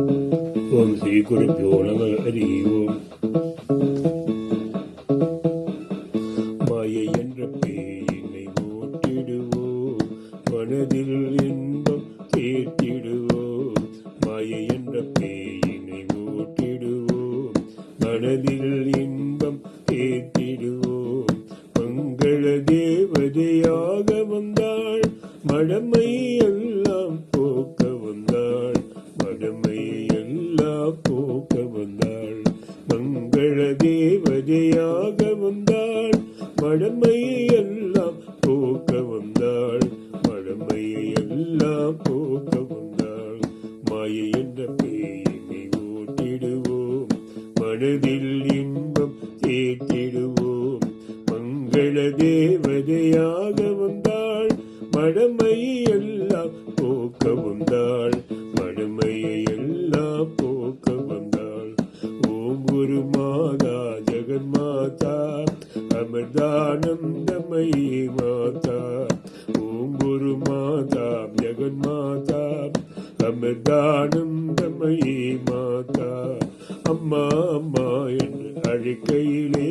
ஓம் ஸ்ரீ குருபியோ நம. ஹரி ஓம். மாயை என்ற பேயினை ஓட்டிடுவோம், மனதில் இன்பம் சேர்த்திடுவோம். மாயை என்ற பேயினை ஓட்டிடுவோம், மனதில் இன்பம் சேர்த்திடுவோம். மங்கள தேவதையாக வந்தாள், மடமை எல்லாம் போக்க வந்தாள், மடமை எல்லாம் போக்க வந்தாள். மங்கள தேவதையாக வந்தாள், மடமையை எல்லாம் போக்க வந்தாள், மடமையை எல்லாம் போக்க வந்தாள். மாயை என்ற பேயினை ஓட்டிடுவோம், மனதில் இன்பம் சேர்த்திடுவோம். மங்கள தேவதையாக வந்தாள், மடமையை எல்லாம் போக்க வந்தாள், மடமையை எல்லாம் போக்க வந்தாள். ஓம் குரு மாதா ஜெகன்மாதா அமிர்தானந்தமயி மாதா. ஓம் குரு மாதா ஜெகன்மாதா அமிர்தானந்தமயி மாதா. அம்மா அம்மா என்று அழைக்கையிலே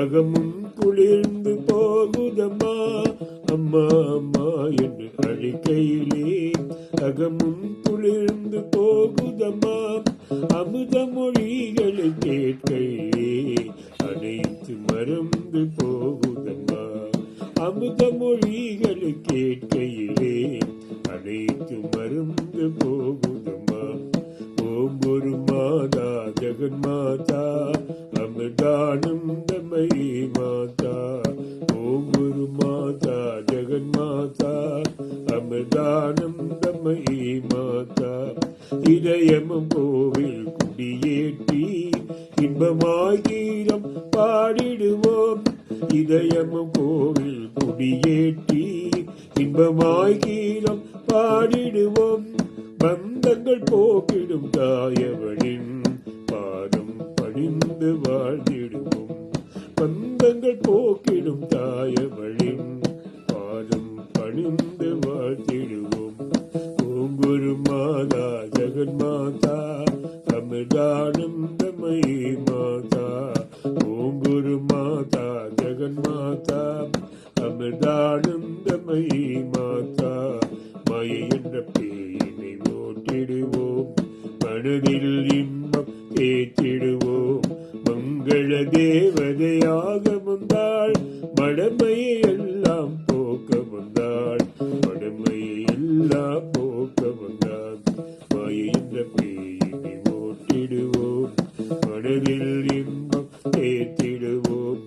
அகமும் குளிர்ந்து போகுதம்மா. அம்மா அம்மா என்று அழைக்கையிலே அகமும் குளிர்ந்து போகுதம்மா. அமுத மொழிகளை கேட்கையிலே அனைத்து மறந்து போகுதம்மா. அமுத மொழிகளை கேட்கையிலே அனைத்து மறந்து போகுதம்மா. ஓம் குரு மாதா ஜெகன்மாதா அமிர்தானந்தமயி மாதா. ஓம் குரு மாதா ஜெகன்மாதா அமிர்தானந்தமயி மாதா. இதயமும் கோவில் குடியேற்றி இன்பமாய் கீதம் பாடிடுவோம். இதயமும் கோவில் குடியேற்றி இன்பமாய் கீதம் பாடிடுவோம். பந்தங்கள் போக்கிடும் தாயவனின் பாதம் பணிந்து வாழ்ந்திடுவோம். பந்தங்கள் போக்கிடும் தாயவனின் பாதம் பணிந்து வாழ்த்திடுவோம். ஓம் குரு மாதா ஜெகன்மாதா அமிர்தானந்தமயி மாதா. ஓம் குரு மாதா ஜெகன்மாதா அமிர்தானந்தமயி மாதா. மாயை என்ற பேயினை ஓட்டிடுவோம், மனதில் இன்பம் ஏற்றிடுவோம். மங்கள தேவதையாக வந்தாள், மடமையை எல்லாம் போக்க வந்தாள், மடமையை எல்லாம் போக்க வந்தாள். மாயை என்ற பேயினை ஓட்டிடுவோம், மனதில் இன்பம் ஏற்றிடுவோம்.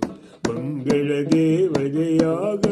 மங்கள தேவதையாக